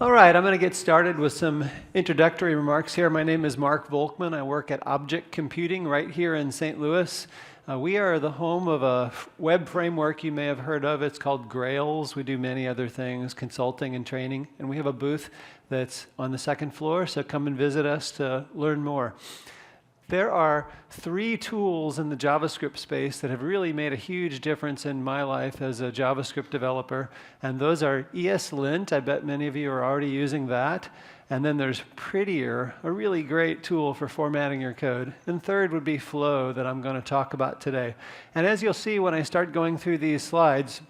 All right, I'm going to get started with some introductory remarks here. My name is Mark Volkmann. I work at Object Computing right here in St. Louis. We are the home of a web framework you may have heard of. It's called Grails. We do many other things, consulting and training. And we have a booth that's on the second floor, so come and visit us to learn more. There are 3 tools in the JavaScript space that have really made a huge difference in my life as a JavaScript developer, and those are ESLint. I bet many of you are already using that. And then there's Prettier, a really great tool for formatting your code. And third would be Flow that I'm going to talk about today. And as you'll see when I start going through these slides,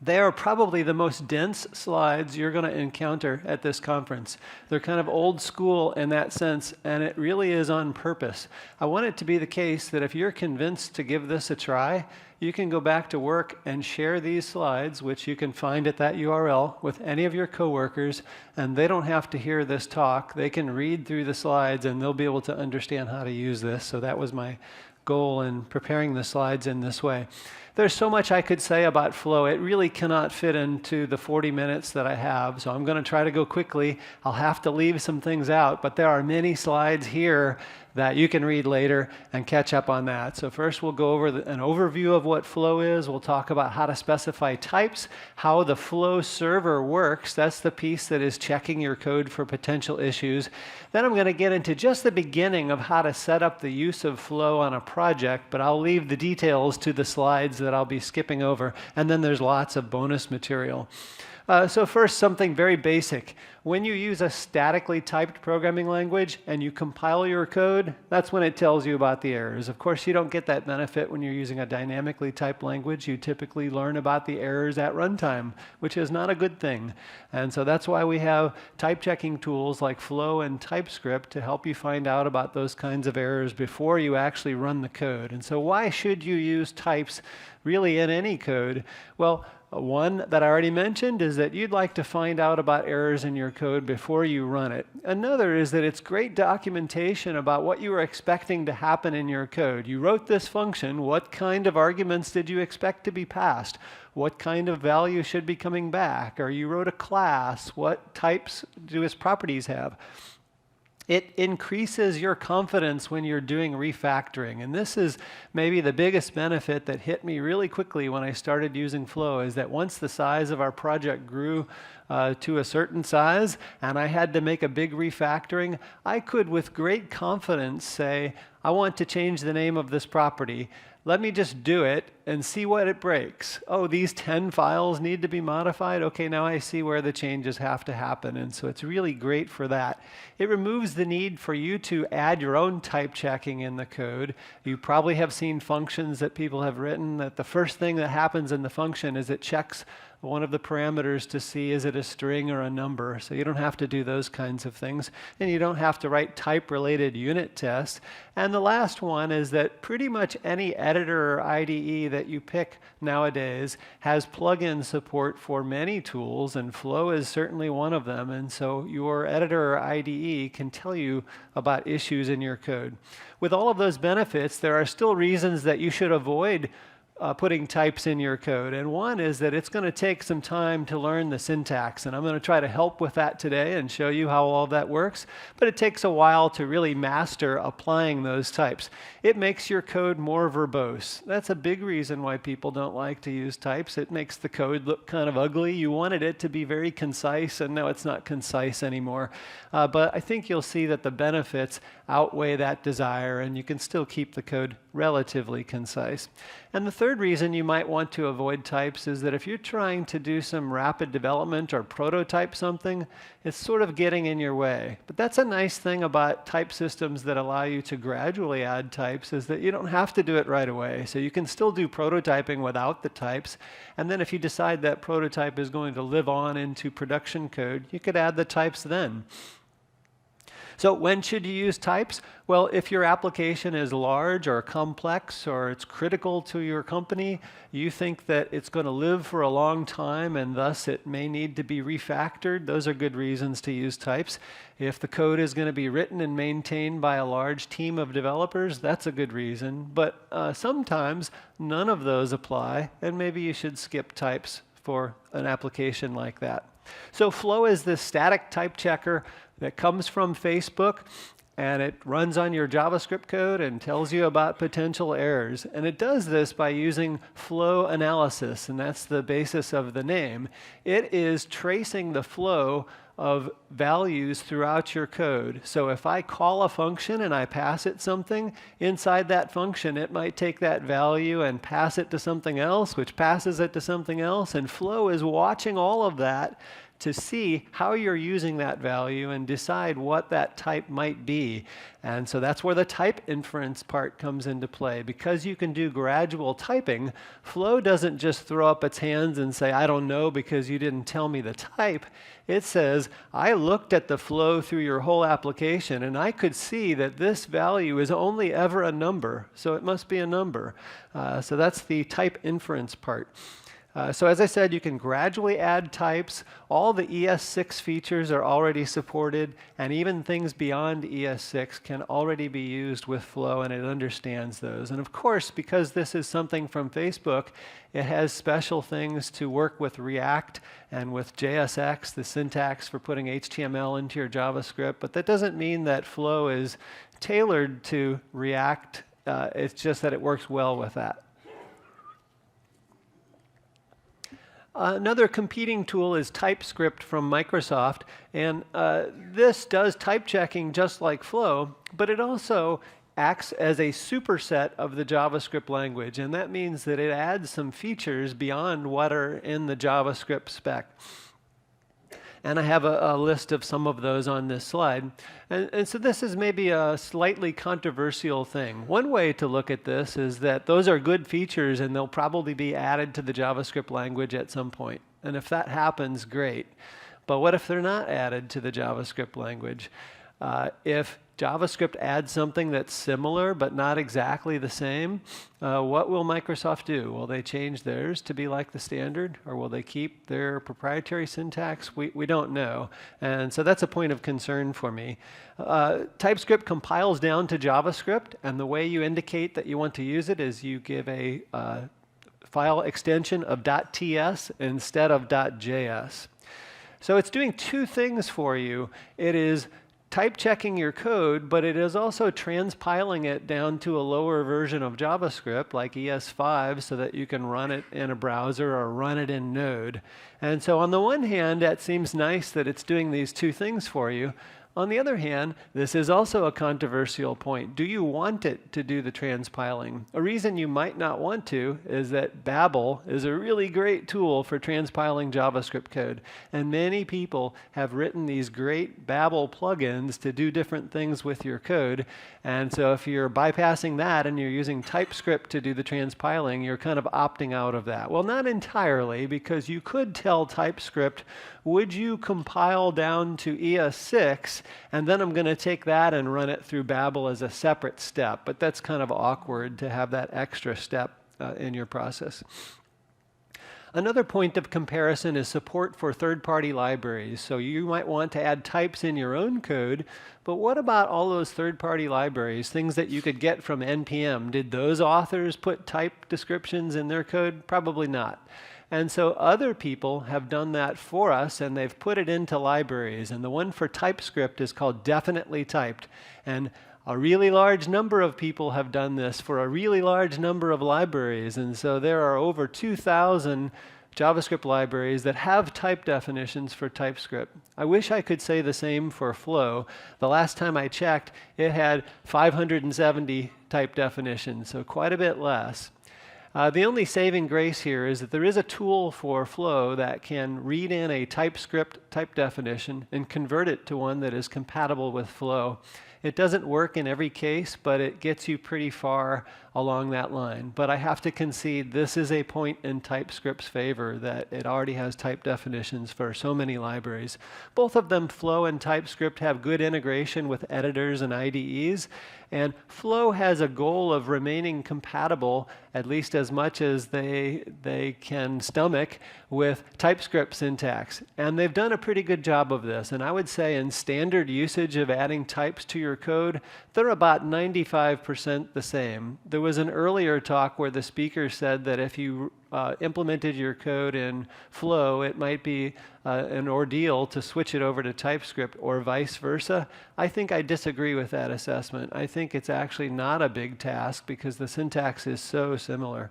they are probably the most dense slides you're going to encounter at this conference. They're kind of old school in that sense, and it really is on purpose. I want it to be the case that if you're convinced to give this a try, you can go back to work and share these slides, which you can find at that URL, with any of your coworkers, and they don't have to hear this talk. They can read through the slides, and they'll be able to understand how to use this. So that was my goal in preparing the slides in this way. There's so much I could say about Flow. It really cannot fit into the 40 minutes that I have, so I'm going to try to go quickly. I'll have to leave some things out, but there are many slides here that you can read later and catch up on that. So first we'll go over an overview of what Flow is. We'll talk about how to specify types, how the Flow server works. That's the piece that is checking your code for potential issues. Then I'm going to get into just the beginning of how to set up the use of Flow on a project, but I'll leave the details to the slides that I'll be skipping over. And then there's lots of bonus material. So first, something very basic. When you use a statically typed programming language and you compile your code, that's when it tells you about the errors. Of course, you don't get that benefit when you're using a dynamically typed language. You typically learn about the errors at runtime, which is not a good thing. And so that's why we have type checking tools like Flow and TypeScript to help you find out about those kinds of errors before you actually run the code. And so why should you use types really in any code? Well, one that I already mentioned is that you'd like to find out about errors in your code before you run it. Another is that it's great documentation about what you were expecting to happen in your code. You wrote this function. What kind of arguments did you expect to be passed? What kind of value should be coming back? Or you wrote a class. What types do its properties have? It increases your confidence when you're doing refactoring. And this is maybe the biggest benefit that hit me really quickly when I started using Flow, is that once the size of our project grew to a certain size and I had to make a big refactoring, I could with great confidence say, I want to change the name of this property. Let me just do it and see what it breaks. Oh, these 10 files need to be modified? Okay, now I see where the changes have to happen. And so it's really great for that. It removes the need for you to add your own type checking in the code. You probably have seen functions that people have written that the first thing that happens in the function is it checks one of the parameters to see is it a string or a number. So you don't have to do those kinds of things. And you don't have to write type-related unit tests. And the last one is that pretty much any editor or IDE that you pick nowadays has plugin support for many tools, and Flow is certainly one of them. And so your editor or IDE can tell you about issues in your code. With all of those benefits, there are still reasons that you should avoid putting types in your code. And one is that it's going to take some time to learn the syntax. And I'm going to try to help with that today and show you how all of that works. But it takes a while to really master applying those types. It makes your code more verbose. That's a big reason why people don't like to use types. It makes the code look kind of ugly. You wanted it to be very concise, and now it's not concise anymore. But I think you'll see that the benefits outweigh that desire, and you can still keep the code relatively concise. And the third reason you might want to avoid types is that if you're trying to do some rapid development or prototype something, it's sort of getting in your way. But that's a nice thing about type systems that allow you to gradually add types, is that you don't have to do it right away. So you can still do prototyping without the types. And then if you decide that prototype is going to live on into production code, you could add the types then. So when should you use types? Well, if your application is large or complex or it's critical to your company, you think that it's going to live for a long time and thus it may need to be refactored, those are good reasons to use types. If the code is going to be written and maintained by a large team of developers, that's a good reason. But sometimes none of those apply, and maybe you should skip types for an application like that. So Flow is this static type checker that comes from Facebook, and it runs on your JavaScript code and tells you about potential errors. And it does this by using flow analysis, and that's the basis of the name. It is tracing the flow of values throughout your code. So if I call a function and I pass it something, inside that function it might take that value and pass it to something else, which passes it to something else, and Flow is watching all of that to see how you're using that value and decide what that type might be. And so that's where the type inference part comes into play. Because you can do gradual typing, Flow doesn't just throw up its hands and say, I don't know because you didn't tell me the type. It says, I looked at the flow through your whole application and I could see that this value is only ever a number, so it must be a number. So that's the type inference part. So as I said, you can gradually add types. All the ES6 features are already supported, and even things beyond ES6 can already be used with Flow, and it understands those. And of course, because this is something from Facebook, it has special things to work with React and with JSX, the syntax for putting HTML into your JavaScript. But that doesn't mean that Flow is tailored to React. It's just that it works well with that. Another competing tool is TypeScript from Microsoft, and this does type checking just like Flow, but it also acts as a superset of the JavaScript language, and that means that it adds some features beyond what are in the JavaScript spec. And I have a list of some of those on this slide. And so this is maybe a slightly controversial thing. One way to look at this is that those are good features and they'll probably be added to the JavaScript language at some point. And if that happens, great. But what if they're not added to the JavaScript language? If JavaScript adds something that's similar but not exactly the same, what will Microsoft do? Will they change theirs to be like the standard, or will they keep their proprietary syntax? We don't know. And so that's a point of concern for me. TypeScript compiles down to JavaScript, and the way you indicate that you want to use it is you give a file extension of .ts instead of .js. So it's doing two things for you. It is type checking your code, but it is also transpiling it down to a lower version of JavaScript like ES5 so that you can run it in a browser or run it in Node. And so on the one hand, that seems nice that it's doing these two things for you. On the other hand, this is also a controversial point. Do you want it to do the transpiling? A reason you might not want to is that Babel is a really great tool for transpiling JavaScript code. And many people have written these great Babel plugins to do different things with your code. And so if you're bypassing that and you're using TypeScript to do the transpiling, you're kind of opting out of that. Well, not entirely, because you could tell TypeScript, would you compile down to ES6, and then I'm going to take that and run it through Babel as a separate step. But that's kind of awkward to have that extra step in your process. Another point of comparison is support for third-party libraries. So you might want to add types in your own code, but what about all those third-party libraries, things that you could get from NPM? Did those authors put type descriptions in their code? Probably not. And so other people have done that for us, and they've put it into libraries. And the one for TypeScript is called Definitely Typed. And a really large number of people have done this for a really large number of libraries. And so there are over 2,000 JavaScript libraries that have type definitions for TypeScript. I wish I could say the same for Flow. The last time I checked, it had 570 type definitions, so quite a bit less. The only saving grace here is that there is a tool for Flow that can read in a TypeScript type definition and convert it to one that is compatible with Flow. It doesn't work in every case, but it gets you pretty far along that line. But I have to concede this is a point in TypeScript's favor that it already has type definitions for so many libraries. Both of them, Flow and TypeScript, have good integration with editors and IDEs. And Flow has a goal of remaining compatible, at least as much as they can stomach, with TypeScript syntax. And they've done a pretty good job of this. And I would say in standard usage of adding types to your code, they're about 95% the same. There was an earlier talk where the speaker said that if you implemented your code in Flow, it might be an ordeal to switch it over to TypeScript or vice versa. I think I disagree with that assessment. I think it's actually not a big task because the syntax is so similar.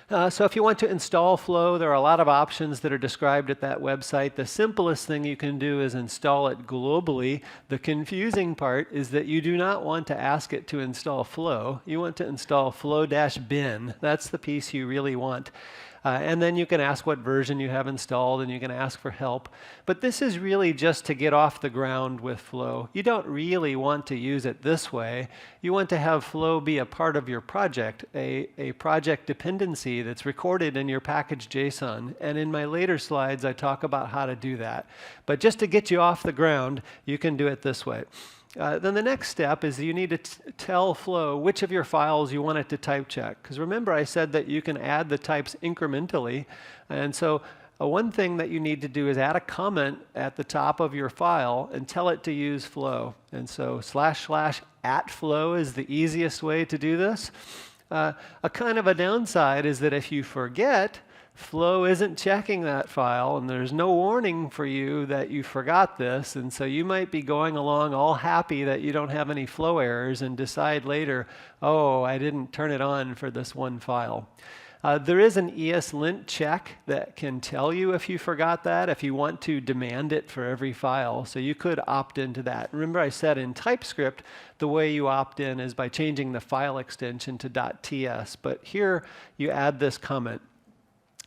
So if you want to install Flow, there are a lot of options that are described at that website. The simplest thing you can do is install it globally. The confusing part is that you do not want to ask it to install Flow. You want to install flow-bin. That's the piece you really want. And then you can ask what version you have installed, and you can ask for help. But this is really just to get off the ground with Flow. You don't really want to use it this way. You want to have Flow be a part of your project, a project dependency that's recorded in your package JSON. And in my later slides, I talk about how to do that. But just to get you off the ground, you can do it this way. Then the next step is you need to tell Flow which of your files you want it to type check. Because remember I said that you can add the types incrementally. And so one thing that you need to do is add a comment at the top of your file and tell it to use Flow. And so //@flow is the easiest way to do this. A kind of a downside is that if you forget, Flow isn't checking that file, and there's no warning for you that you forgot this, and so you might be going along all happy that you don't have any Flow errors and decide later, oh, I didn't turn it on for this one file. There is an ESLint check that can tell you if you forgot that, if you want to demand it for every file. So you could opt into that. Remember I said in TypeScript, the way you opt in is by changing the file extension to .ts, but here you add this comment.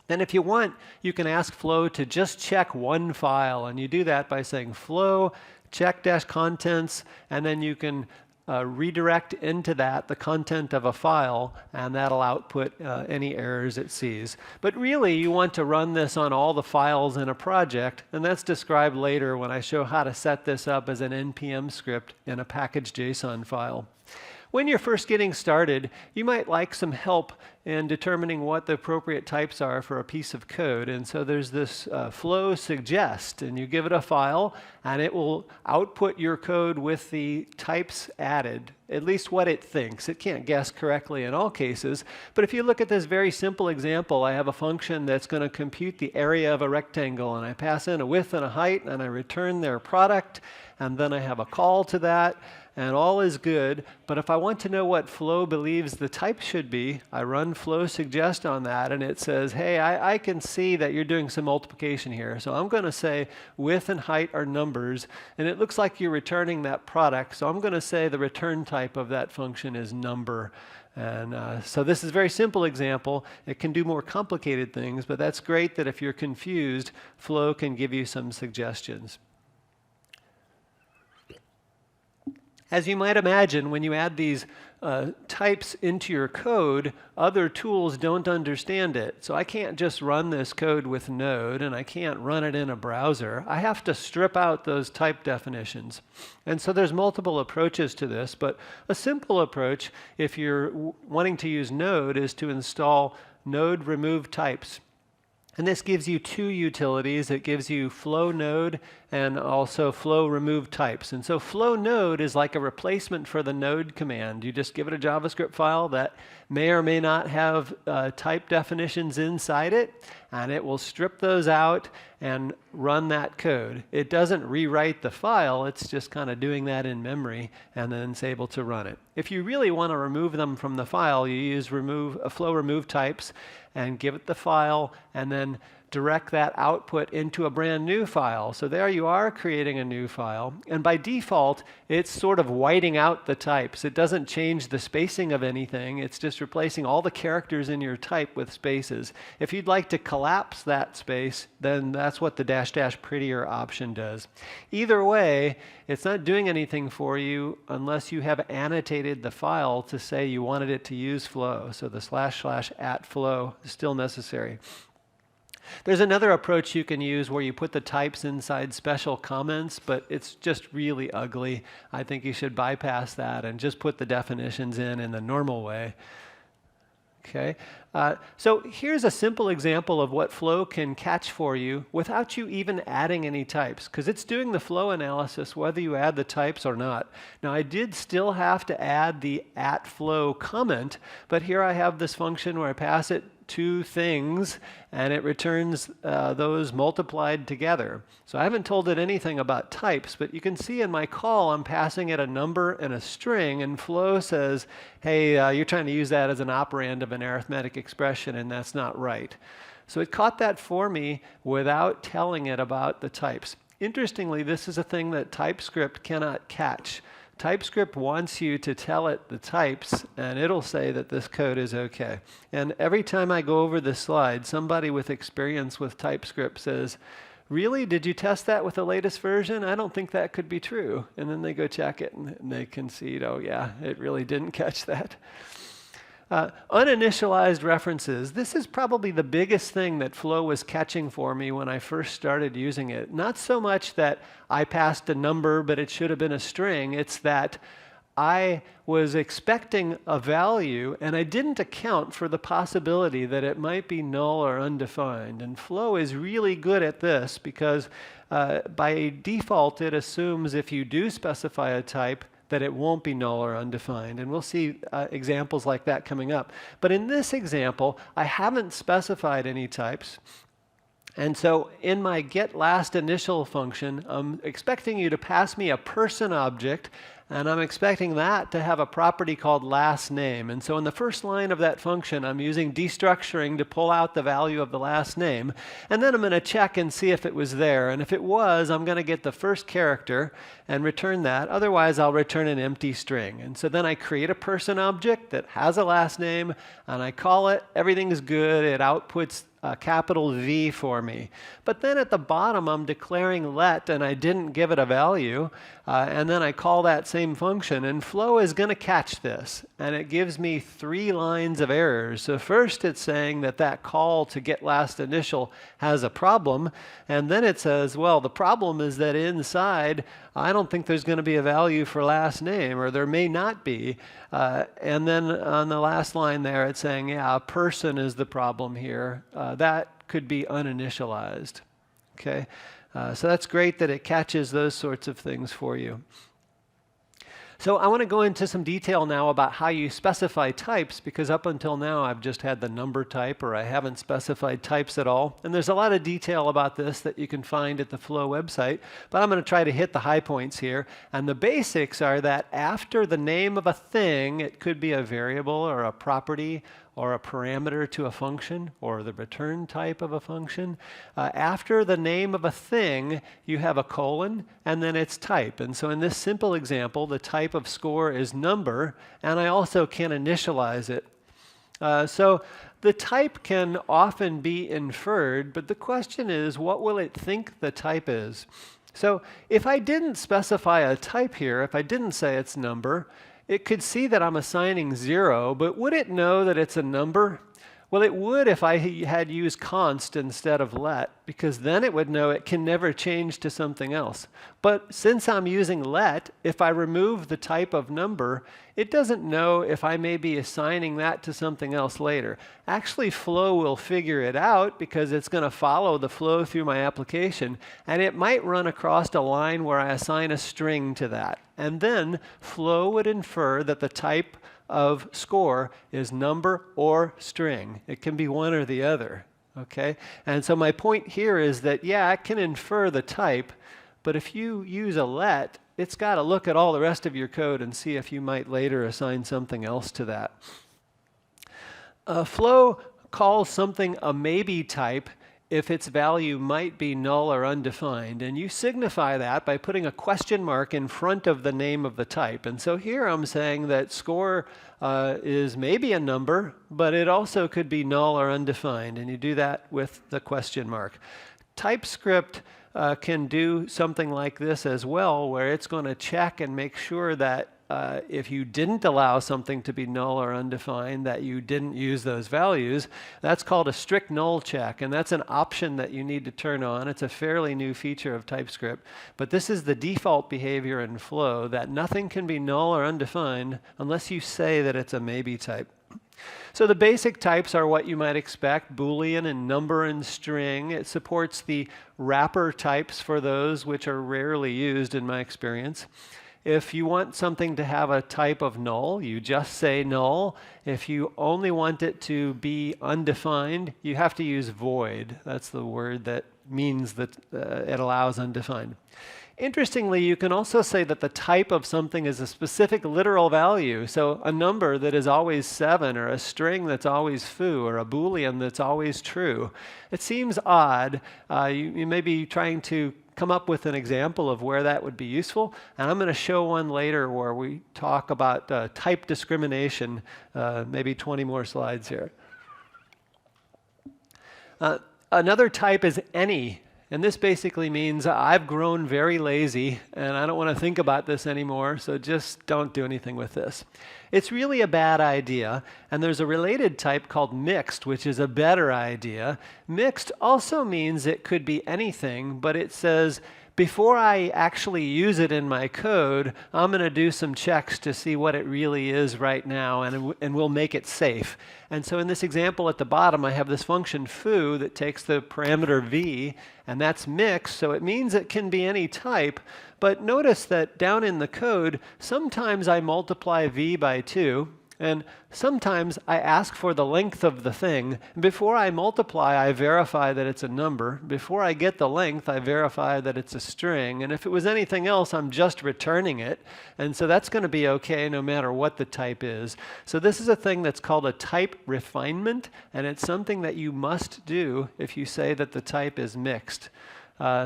Then if you want, you can ask Flow to just check one file, and you do that by saying Flow check-contents, and then you can redirect into that the content of a file, and that'll output any errors it sees. But really, you want to run this on all the files in a project, and that's described later when I show how to set this up as an NPM script in a package JSON file. When you're first getting started, you might like some help in determining what the appropriate types are for a piece of code. And so there's this flow suggest, and you give it a file, and it will output your code with the types added, at least what it thinks. It can't guess correctly in all cases. But if you look at this very simple example, I have a function that's going to compute the area of a rectangle, and I pass in a width and a height, and I return their product, and then I have a call to that. And all is good, but if I want to know what Flow believes the type should be, I run flow suggest on that, and it says, hey, I can see that you're doing some multiplication here. So I'm going to say width and height are numbers, and it looks like you're returning that product. So I'm going to say the return type of that function is number. And so this is a very simple example. It can do more complicated things, but that's great that if you're confused, Flow can give you some suggestions. As you might imagine, when you add these types into your code, other tools don't understand it. So I can't just run this code with Node, and I can't run it in a browser. I have to strip out those type definitions. And so there's multiple approaches to this, but a simple approach, if you're wanting to use Node, is to install node remove types. And this gives you two utilities. It gives you flow node and also flow remove types. And so flow node is like a replacement for the node command. You just give it a JavaScript file that may or may not have type definitions inside it, and it will strip those out and run that code. It doesn't rewrite the file. It's just kind of doing that in memory, and then it's able to run it. If you really want to remove them from the file, you use flow remove types and give it the file, and then direct that output into a brand new file. So there you are creating a new file. And by default, it's sort of whiting out the types. It doesn't change the spacing of anything. It's just replacing all the characters in your type with spaces. If you'd like to collapse that space, then that's what the -- prettier option does. Either way, it's not doing anything for you unless you have annotated the file to say you wanted it to use flow. So the //@flow is still necessary. There's another approach you can use where you put the types inside special comments, but it's just really ugly. I think you should bypass that and just put the definitions in the normal way. Okay, so here's a simple example of what Flow can catch for you without you even adding any types, because it's doing the flow analysis whether you add the types or not. Now, I did still have to add the @flow comment, but here I have this function where I pass it two things, and it returns those multiplied together. So I haven't told it anything about types, but you can see in my call I'm passing it a number and a string, and Flow says, hey, you're trying to use that as an operand of an arithmetic expression, and that's not right. So it caught that for me without telling it about the types. Interestingly, this is a thing that TypeScript cannot catch. TypeScript wants you to tell it the types, and it'll say that this code is okay. And every time I go over this slide, somebody with experience with TypeScript says, really, did you test that with the latest version? I don't think that could be true. And then they go check it, and they concede, oh yeah, it really didn't catch that. Uninitialized references. This is probably the biggest thing that Flow was catching for me when I first started using it. Not so much that I passed a number, but it should have been a string. It's that I was expecting a value, and I didn't account for the possibility that it might be null or undefined. And Flow is really good at this because by default, it assumes if you do specify a type, that it won't be null or undefined. And we'll see examples like that coming up. But in this example, I haven't specified any types. And so in my getLastInitial function, I'm expecting you to pass me a person object, and I'm expecting that to have a property called last name. And so in the first line of that function, I'm using destructuring to pull out the value of the last name. And then I'm going to check and see if it was there. And if it was, I'm going to get the first character and return that. Otherwise, I'll return an empty string. And so then I create a person object that has a last name, and I call it. Everything's good. It outputs a capital V for me. But then at the bottom, I'm declaring let, and I didn't give it a value. And then I call that same function, and Flow is going to catch this. And it gives me 3 lines of errors. So first, it's saying that that call to getLastInitial has a problem. And then it says, well, the problem is that inside, I don't think there's going to be a value for last name, or there may not be. And then on the last line there, it's saying, yeah, a person is the problem here. That could be uninitialized. Okay, so that's great that it catches those sorts of things for you. So I want to go into some detail now about how you specify types, because up until now I've just had the number type, or I haven't specified types at all. And there's a lot of detail about this that you can find at the Flow website, but I'm going to try to hit the high points here. And the basics are that after the name of a thing, it could be a variable or a property or a parameter to a function, or the return type of a function. After the name of a thing, you have a colon, and then its type. And so in this simple example, the type of score is number, and I also can initialize it. So the type can often be inferred, but the question is, what will it think the type is? So if I didn't specify a type here, if I didn't say it's number, it could see that I'm assigning 0, but would it know that it's a number? Well, it would if I had used const instead of let, because then it would know it can never change to something else. But since I'm using let, if I remove the type of number, it doesn't know if I may be assigning that to something else later. Actually, Flow will figure it out because it's going to follow the flow through my application, and it might run across a line where I assign a string to that. And then Flow would infer that the type of score is number or string. It can be one or the other, okay? And so my point here is that, yeah, it can infer the type, but if you use a let, it's got to look at all the rest of your code and see if you might later assign something else to that. Flow calls something a maybe type if its value might be null or undefined. And you signify that by putting a question mark in front of the name of the type. And so here I'm saying that score is maybe a number, but it also could be null or undefined. And you do that with the question mark. TypeScript can do something like this as well, where it's going to check and make sure that if you didn't allow something to be null or undefined, that you didn't use those values. That's called a strict null check, and that's an option that you need to turn on. It's a fairly new feature of TypeScript, but this is the default behavior in Flow, that nothing can be null or undefined unless you say that it's a maybe type. So the basic types are what you might expect: Boolean and number and string. It supports the wrapper types for those, which are rarely used in my experience. If you want something to have a type of null, you just say null. If you only want it to be undefined, you have to use void. That's the word that means that it allows undefined. Interestingly, you can also say that the type of something is a specific literal value. So a number that is always 7, or a string that's always foo, or a Boolean that's always true. It seems odd. You may be trying to come up with an example of where that would be useful. And I'm going to show one later where we talk about type discrimination, maybe 20 more slides here. Another type is any. And this basically means I've grown very lazy and I don't want to think about this anymore, so just don't do anything with this. It's really a bad idea, and there's a related type called mixed, which is a better idea. Mixed also means it could be anything, but it says, before I actually use it in my code, I'm going to do some checks to see what it really is right now, and we'll make it safe. And so in this example at the bottom, I have this function foo that takes the parameter v, and that's mixed, so it means it can be any type. But notice that down in the code, sometimes I multiply v by 2, and sometimes I ask for the length of the thing. Before I multiply, I verify that it's a number. Before I get the length, I verify that it's a string. And if it was anything else, I'm just returning it. And so that's going to be okay no matter what the type is. So this is a thing that's called a type refinement, and it's something that you must do if you say that the type is mixed.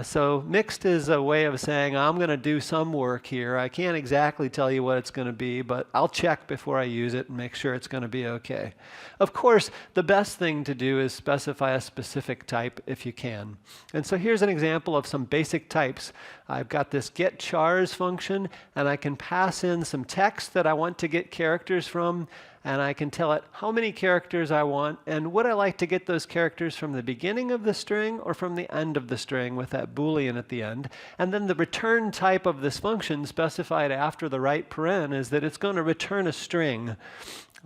So mixed is a way of saying I'm going to do some work here. I can't exactly tell you what it's going to be, but I'll check before I use it and make sure it's going to be okay. Of course, the best thing to do is specify a specific type if you can. And so here's an example of some basic types. I've got this getChars function, and I can pass in some text that I want to get characters from, and I can tell it how many characters I want, and would I like to get those characters from the beginning of the string or from the end of the string with that Boolean at the end. And then the return type of this function specified after the right paren is that it's going to return a string.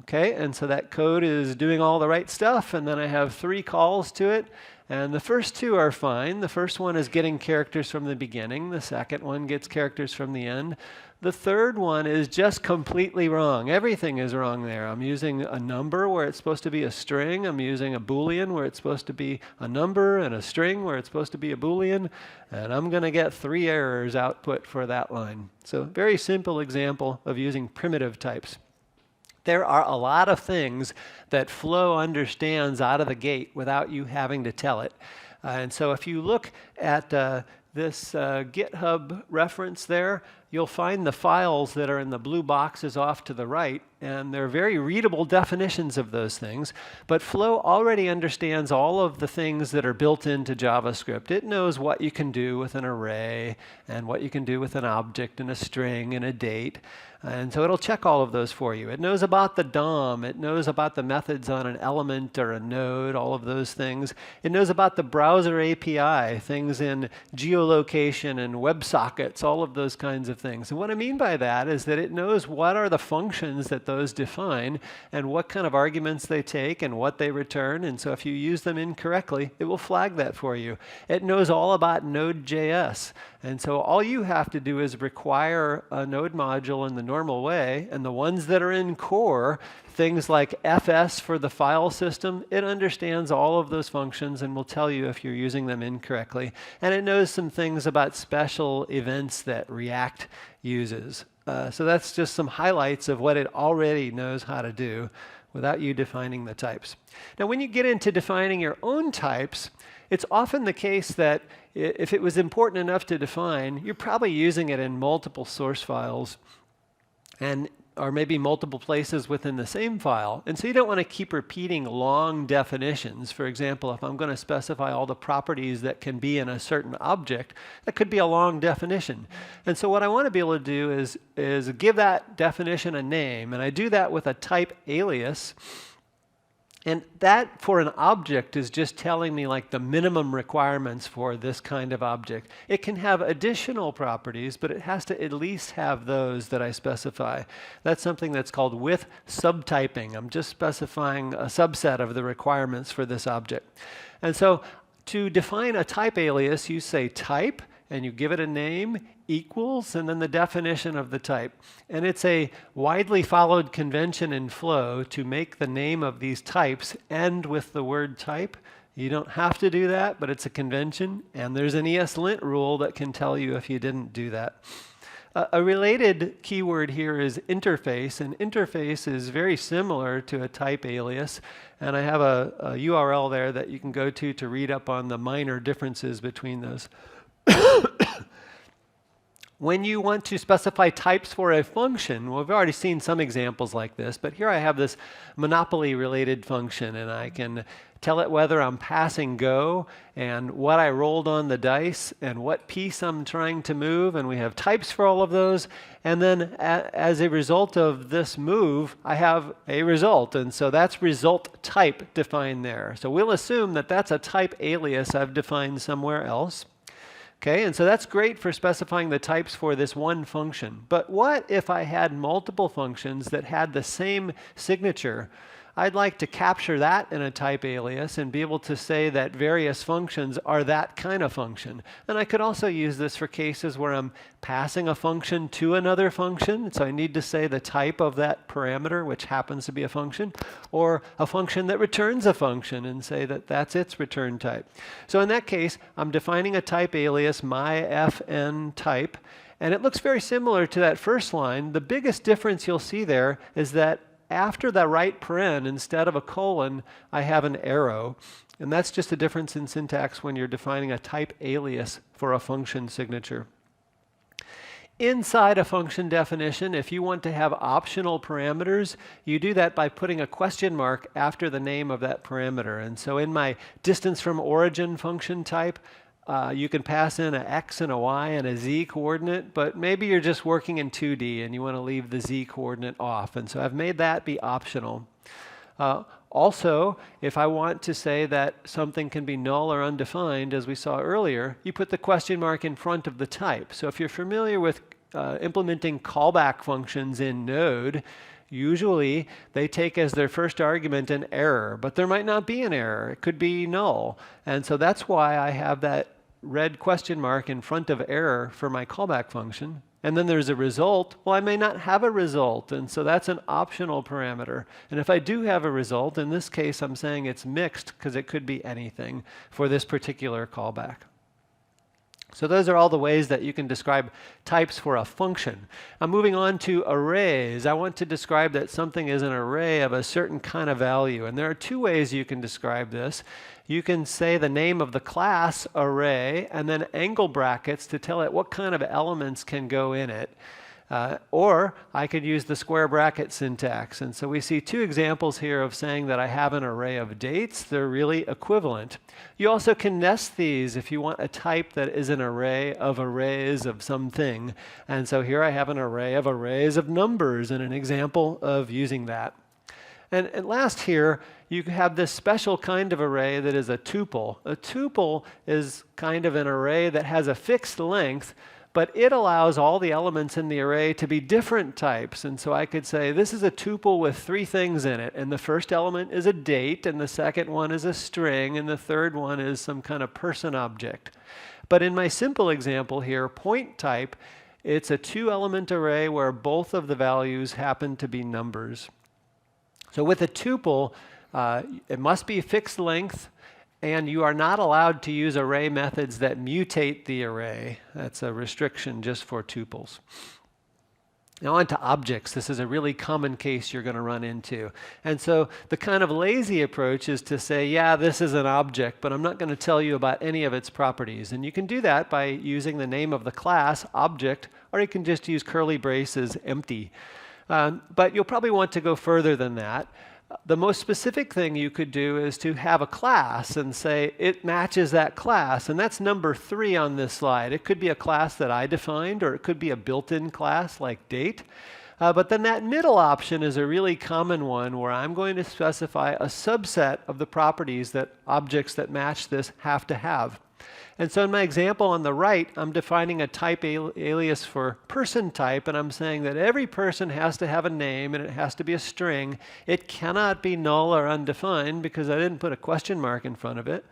Okay, and so that code is doing all the right stuff, and then I have 3 calls to it. And the first 2 are fine. The first one is getting characters from the beginning. The second one gets characters from the end. The third one is just completely wrong. Everything is wrong there. I'm using a number where it's supposed to be a string. I'm using a Boolean where it's supposed to be a number, and a string where it's supposed to be a Boolean. And I'm going to get 3 errors output for that line. So very simple example of using primitive types. There are a lot of things that Flow understands out of the gate without you having to tell it. And so if you look at this GitHub reference there, you'll find the files that are in the blue boxes off to the right, and they're very readable definitions of those things. But Flow already understands all of the things that are built into JavaScript. It knows what you can do with an array, and what you can do with an object and a string and a date. And so it'll check all of those for you. It knows about the DOM. It knows about the methods on an element or a node, all of those things. It knows about the browser API, things in geolocation and WebSockets, all of those kinds of things. And what I mean by that is that it knows what are the functions that those define and what kind of arguments they take and what they return. And so if you use them incorrectly, it will flag that for you. It knows all about Node.js. And so all you have to do is require a node module in the normal way, and the ones that are in core, things like fs for the file system, it understands all of those functions and will tell you if you're using them incorrectly. And it knows some things about special events that React uses. So that's just some highlights of what it already knows how to do without you defining the types. Now when you get into defining your own types, it's often the case that if it was important enough to define, you're probably using it in multiple source files, and or maybe multiple places within the same file. And so you don't want to keep repeating long definitions. For example, if I'm going to specify all the properties that can be in a certain object, that could be a long definition. And so what I want to be able to do is give that definition a name. And I do that with a type alias. And that, for an object, is just telling me like the minimum requirements for this kind of object. It can have additional properties, but it has to at least have those that I specify. That's something that's called with subtyping. I'm just specifying a subset of the requirements for this object. And so to define a type alias, you say type, and you give it a name, equals, and then the definition of the type. And it's a widely followed convention in Flow to make the name of these types end with the word type. You don't have to do that, but it's a convention, and there's an ESLint rule that can tell you if you didn't do that. A related keyword here is interface, and interface is very similar to a type alias, and I have a URL there that you can go to read up on the minor differences between those. When you want to specify types for a function, well, we've already seen some examples like this, but here I have this monopoly-related function, and I can tell it whether I'm passing go and what I rolled on the dice and what piece I'm trying to move, and we have types for all of those. And then as a result of this move, I have a result, and so that's result type defined there. So we'll assume that that's a type alias I've defined somewhere else. Okay, and so that's great for specifying the types for this one function. But what if I had multiple functions that had the same signature? I'd like to capture that in a type alias and be able to say that various functions are that kind of function. And I could also use this for cases where I'm passing a function to another function. So I need to say the type of that parameter, which happens to be a function, or a function that returns a function and say that that's its return type. So in that case, I'm defining a type alias, myFn type, and it looks very similar to that first line. The biggest difference you'll see there is that after the right paren, instead of a colon, I have an arrow. And that's just a difference in syntax when you're defining a type alias for a function signature. Inside a function definition, if you want to have optional parameters, you do that by putting a question mark after the name of that parameter. And so in my distance from origin function type, you can pass in an x and a y and a z coordinate, but maybe you're just working in 2D and you want to leave the z coordinate off. And so I've made that be optional. Also, if I want to say that something can be null or undefined, as we saw earlier, you put the question mark in front of the type. So if you're familiar with implementing callback functions in Node, usually they take as their first argument an error, but there might not be an error. It could be null. And so that's why I have that red question mark in front of error for my callback function. And then there's a result. Well, I may not have a result, and so that's an optional parameter. And if I do have a result, in this case I'm saying it's mixed because it could be anything for this particular callback. So those are all the ways that you can describe types for a function. I'm moving on to arrays. I want to describe that something is an array of a certain kind of value. And there are two ways you can describe this. You can say the name of the class array and then angle brackets to tell it what kind of elements can go in it. Or I could use the square bracket syntax. And so we see two examples here of saying that I have an array of dates. They're really equivalent. You also can nest these if you want a type that is an array of arrays of something. And so here I have an array of arrays of numbers and an example of using that. And last here, you have this special kind of array that is a tuple. A tuple is kind of an array that has a fixed length, but it allows all the elements in the array to be different types. And so I could say this is a tuple with 3 things in it. And the first element is a date, and the second one is a string, and the third one is some kind of person object. But in my simple example here, point type, it's a 2-element array where both of the values happen to be numbers. So with a tuple, it must be fixed length, and you are not allowed to use array methods that mutate the array. That's a restriction just for tuples. Now on to objects. This is a really common case you're going to run into. And so the kind of lazy approach is to say, yeah, this is an object, but I'm not going to tell you about any of its properties. And you can do that by using the name of the class, object, or you can just use curly braces, empty. But you'll probably want to go further than that. The most specific thing you could do is to have a class and say it matches that class. And that's number 3 on this slide. It could be a class that I defined, or it could be a built-in class like date. But then that middle option is a really common one where I'm going to specify a subset of the properties that objects that match this have to have. And so in my example on the right, I'm defining a type alias for person type, and I'm saying that every person has to have a name and it has to be a string. It cannot be null or undefined because I didn't put a question mark in front of it.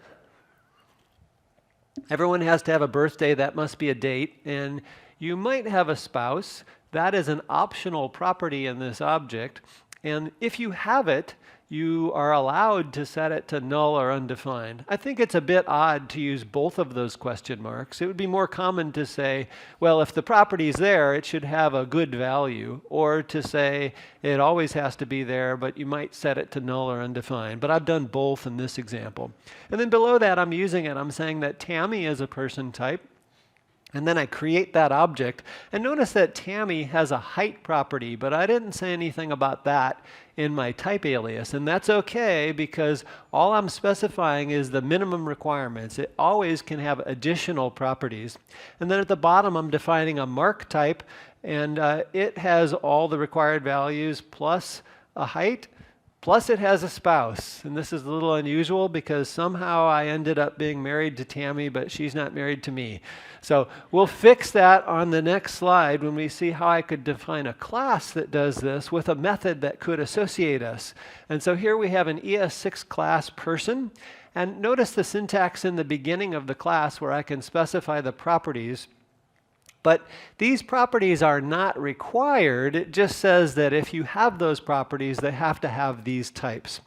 Everyone has to have a birthday, that must be a date, and you might have a spouse. That is an optional property in this object, and if you have it, you are allowed to set it to null or undefined. I think it's a bit odd to use both of those question marks. It would be more common to say, well, if the property is there, it should have a good value, or to say it always has to be there, but you might set it to null or undefined. But I've done both in this example. And then below that, I'm using it. I'm saying that Tammy is a person type. And then I create that object. And notice that Tammy has a height property, but I didn't say anything about that in my type alias. And that's okay because all I'm specifying is the minimum requirements. It always can have additional properties. And then at the bottom, I'm defining a mark type, and it has all the required values plus a height. Plus it has a spouse, and this is a little unusual because somehow I ended up being married to Tammy, but she's not married to me. So we'll fix that on the next slide when we see how I could define a class that does this with a method that could associate us. And so here we have an ES6 class person, and notice the syntax in the beginning of the class where I can specify the properties. But these properties are not required. It just says that if you have those properties, they have to have these types.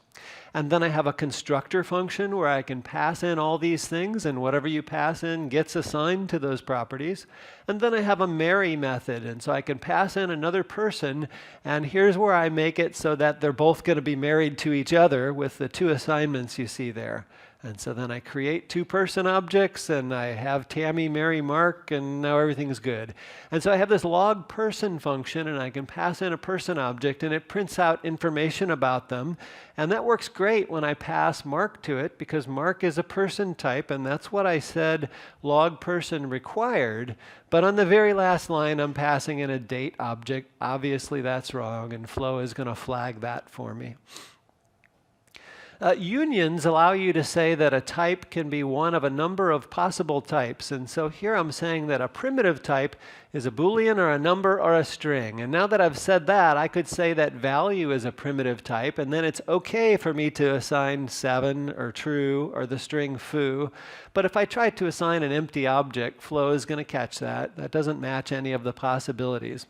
And then I have a constructor function where I can pass in all these things, and whatever you pass in gets assigned to those properties. And then I have a marry method, and so I can pass in another person, and here's where I make it so that they're both going to be married to each other with the two assignments you see there. And so then I create two person objects, and I have Tammy, Mary, Mark, and now everything's good. And so I have this log person function, and I can pass in a person object, and it prints out information about them. And that works great when I pass Mark to it, because Mark is a person type, and that's what I said log person required. But on the very last line, I'm passing in a date object. Obviously, that's wrong, and Flow is going to flag that for me. Unions allow you to say that a type can be one of a number of possible types. And so here I'm saying that a primitive type is a Boolean or a number or a string. And now that I've said that, I could say that value is a primitive type, and then it's okay for me to assign 7 or true or the string foo. But if I try to assign an empty object, Flow is going to catch that. That doesn't match any of the possibilities.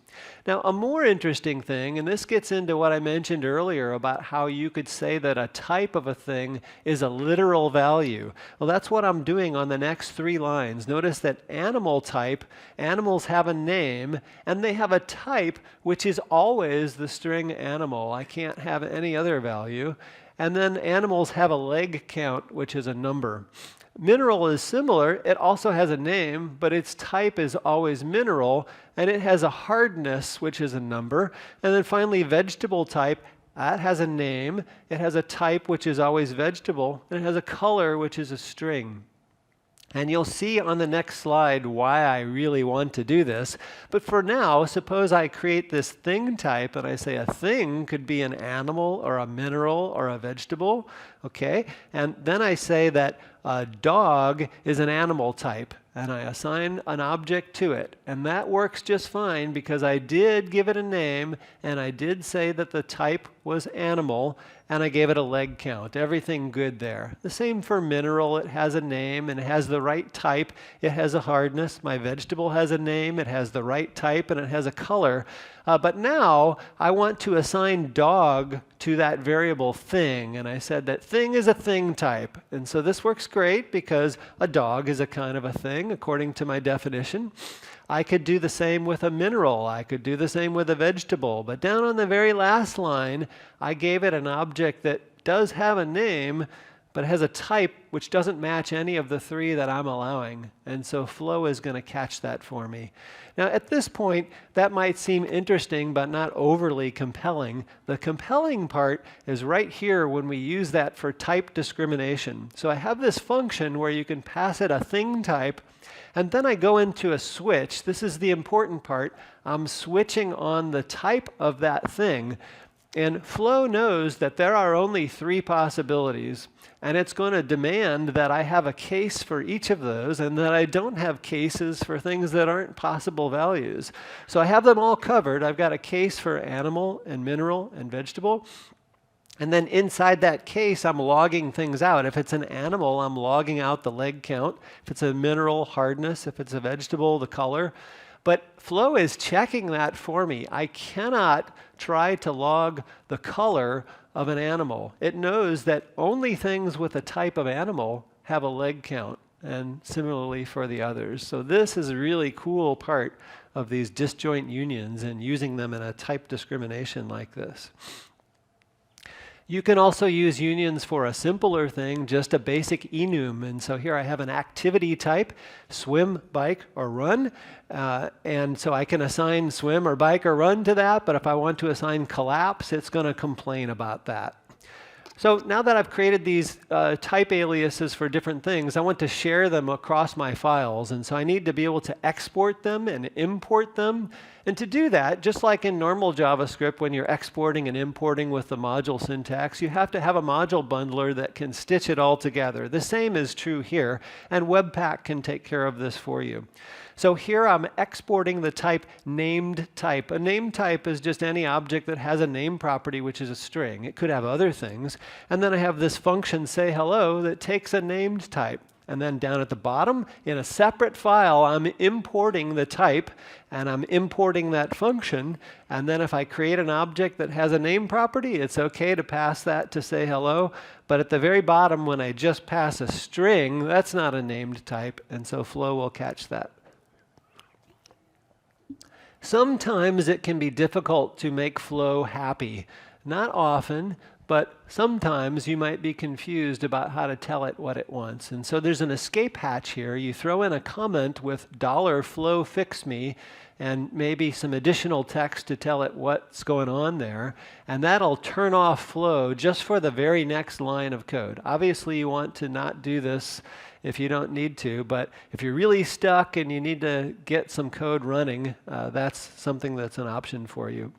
Now, a more interesting thing, and this gets into what I mentioned earlier about how you could say that a type of a thing is a literal value. Well, that's what I'm doing on the next 3 lines. Notice that animal type, animals have a name, and they have a type, which is always the string animal. I can't have any other value. And then animals have a leg count, which is a number. Mineral is similar. It also has a name, but its type is always mineral, and it has a hardness, which is a number. And then finally, vegetable type, that has a name. It has a type, which is always vegetable, and it has a color, which is a string. And you'll see on the next slide why I really want to do this. But for now, suppose I create this thing type, and I say a thing could be an animal or a mineral or a vegetable. Okay? And then I say that a dog is an animal type, and I assign an object to it. And that works just fine because I did give it a name, and I did say that the type was animal, and I gave it a leg count. Everything good there. The same for mineral. It has a name, and it has the right type. It has a hardness. My vegetable has a name. It has the right type, and it has a color. But now I want to assign dog to that variable thing, and I said that thing is a thing type. And so this works great because a dog is a kind of a thing according to my definition. I could do the same with a mineral. I could do the same with a vegetable. But down on the very last line, I gave it an object that does have a name, but it has a type which doesn't match any of the three that I'm allowing. And so Flow is going to catch that for me. Now at this point, that might seem interesting, but not overly compelling. The compelling part is right here when we use that for type discrimination. So I have this function where you can pass it a thing type, and then I go into a switch. This is the important part. I'm switching on the type of that thing. And Flow knows that there are only three possibilities, and it's going to demand that I have a case for each of those and that I don't have cases for things that aren't possible values. So I have them all covered. I've got a case for animal and mineral and vegetable. And then inside that case, I'm logging things out. If it's an animal, I'm logging out the leg count. If it's a mineral, hardness. If it's a vegetable, the color. But Flow is checking that for me. I cannot try to log the color of an animal. It knows that only things with a type of animal have a leg count, and similarly for the others. So this is a really cool part of these disjoint unions and using them in a type discrimination like this. You can also use unions for a simpler thing, just a basic enum. And so here I have an activity type, swim, bike, or run. And so I can assign swim or bike or run to that, but if I want to assign collapse, it's going to complain about that. So now that I've created these type aliases for different things, I want to share them across my files. And so I need to be able to export them and import them. And to do that, just like in normal JavaScript, when you're exporting and importing with the module syntax, you have to have a module bundler that can stitch it all together. The same is true here, and Webpack can take care of this for you. So here I'm exporting the type named type. A named type is just any object that has a name property, which is a string. It could have other things. And then I have this function say hello that takes a named type. And then down at the bottom, in a separate file, I'm importing the type, and I'm importing that function. And then if I create an object that has a name property, it's okay to pass that to say hello. But at the very bottom, when I just pass a string, that's not a named type, and so Flow will catch that. Sometimes it can be difficult to make Flow happy. Not often, but sometimes you might be confused about how to tell it what it wants. And so there's an escape hatch here. You throw in a comment with $flow fix me and maybe some additional text to tell it what's going on there. And that'll turn off Flow just for the very next line of code. Obviously, you want to not do this if you don't need to, but if you're really stuck and you need to get some code running, that's something that's an option for you.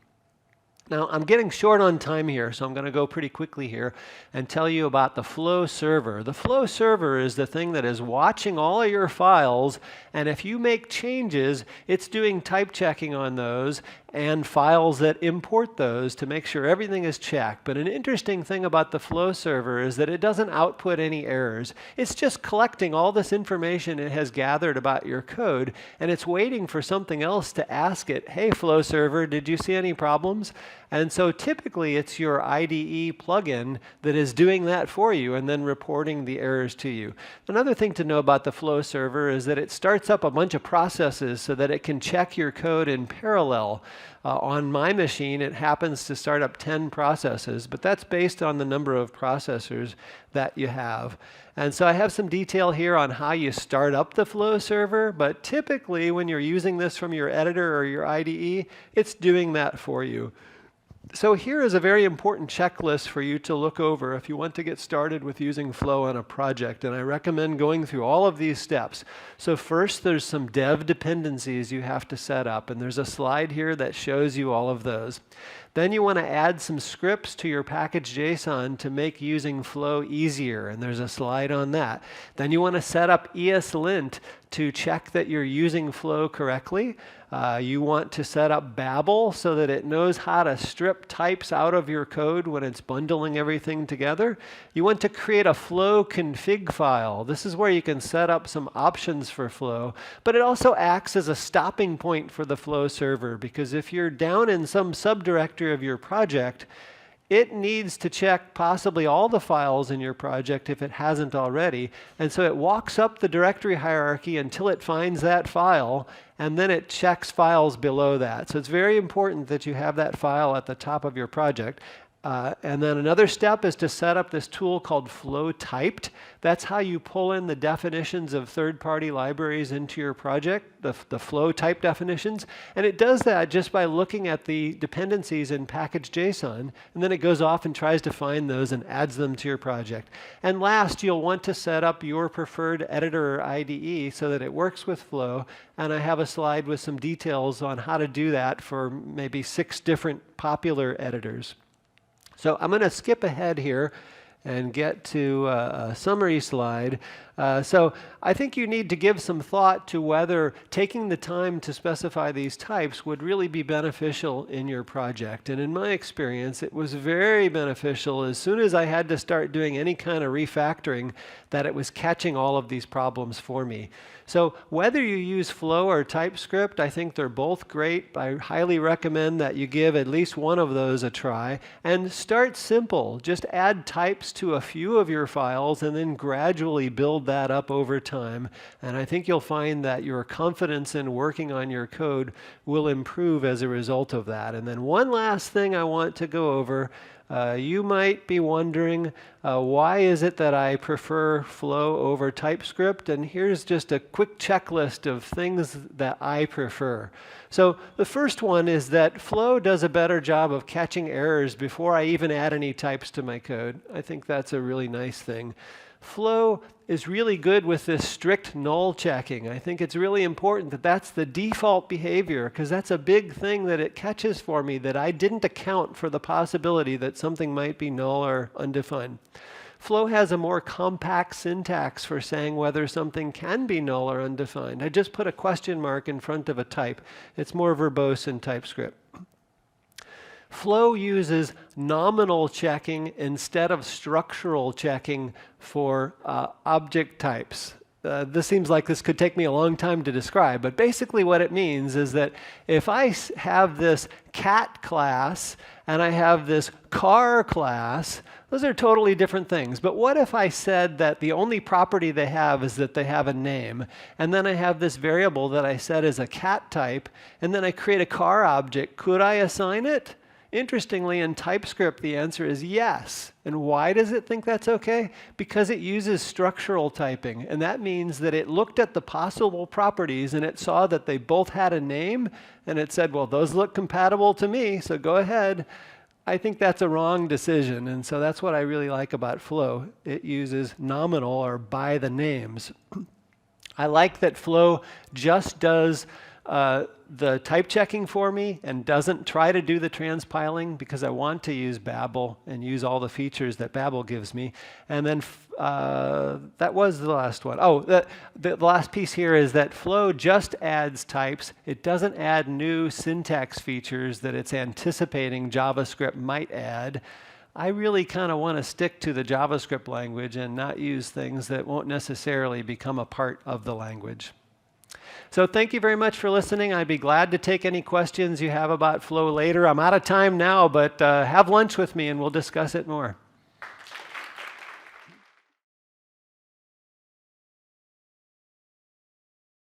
Now, I'm getting short on time here, so I'm going to go pretty quickly here and tell you about the Flow server. The Flow server is the thing that is watching all of your files, and if you make changes, it's doing type checking on those and files that import those to make sure everything is checked. But an interesting thing about the Flow server is that it doesn't output any errors. It's just collecting all this information it has gathered about your code, and it's waiting for something else to ask it, hey, Flow server, did you see any problems? And so typically it's your IDE plugin that is doing that for you and then reporting the errors to you. Another thing to know about the Flow server is that it starts up a bunch of processes so that it can check your code in parallel. On my machine, it happens to start up 10 processes, but that's based on the number of processors that you have. And so I have some detail here on how you start up the Flow server, but typically when you're using this from your editor or your IDE, it's doing that for you. So here is a very important checklist for you to look over if you want to get started with using Flow on a project, and I recommend going through all of these steps. So first, there's some dev dependencies you have to set up, and there's a slide here that shows you all of those. Then you want to add some scripts to your package.json to make using Flow easier, and there's a slide on that. Then you want to set up ESLint to check that you're using Flow correctly. You want to set up Babel so that it knows how to strip types out of your code when it's bundling everything together. You want to create a Flow config file. This is where you can set up some options for Flow, but it also acts as a stopping point for the Flow server, because if you're down in some subdirectory of your project, it needs to check possibly all the files in your project if it hasn't already. And so it walks up the directory hierarchy until it finds that file, and then it checks files below that. So it's very important that you have that file at the top of your project. And then another step is to set up this tool called Flow Typed. That's how you pull in the definitions of third-party libraries into your project, the flow type definitions. And it does that just by looking at the dependencies in package.json, and then it goes off and tries to find those and adds them to your project. And last, you'll want to set up your preferred editor or IDE so that it works with Flow. And I have a slide with some details on how to do that for maybe 6 different popular editors. So I'm going to skip ahead here and get to a summary slide. So I think you need to give some thought to whether taking the time to specify these types would really be beneficial in your project. And in my experience, it was very beneficial as soon as I had to start doing any kind of refactoring that it was catching all of these problems for me. So whether you use Flow or TypeScript, I think they're both great. I highly recommend that you give at least one of those a try. And start simple. Just add types to a few of your files and then gradually build that up over time. And I think you'll find that your confidence in working on your code will improve as a result of that. And then one last thing I want to go over. You might be wondering, why is it that I prefer Flow over TypeScript? And here's just a quick checklist of things that I prefer. So the first one is that Flow does a better job of catching errors before I even add any types to my code. I think that's a really nice thing. Flow is really good with this strict null checking. I think it's really important that that's the default behavior, because that's a big thing that it catches for me, that I didn't account for the possibility that something might be null or undefined. Flow has a more compact syntax for saying whether something can be null or undefined. I just put a question mark in front of a type. It's more verbose in TypeScript. Flow uses nominal checking instead of structural checking for object types. This seems like this could take me a long time to describe, but basically what it means is that if I have this cat class and I have this car class, those are totally different things. But what if I said that the only property they have is that they have a name, and then I have this variable that I set as a cat type, and then I create a car object? Could I assign it? Interestingly, in TypeScript, the answer is yes. And why does it think that's okay? Because it uses structural typing. And that means that it looked at the possible properties and it saw that they both had a name, and it said, well, those look compatible to me, so go ahead. I think that's a wrong decision, and so that's what I really like about Flow. It uses nominal or by the names. I like that Flow just does the type checking for me and doesn't try to do the transpiling, because I want to use Babel and use all the features that Babel gives me. And then that was the last one. Oh, the last piece here is that Flow just adds types. It doesn't add new syntax features that it's anticipating JavaScript might add. I really kind of want to stick to the JavaScript language and not use things that won't necessarily become a part of the language. So thank you very much for listening. I'd be glad to take any questions you have about Flow later. I'm out of time now, but have lunch with me and we'll discuss it more.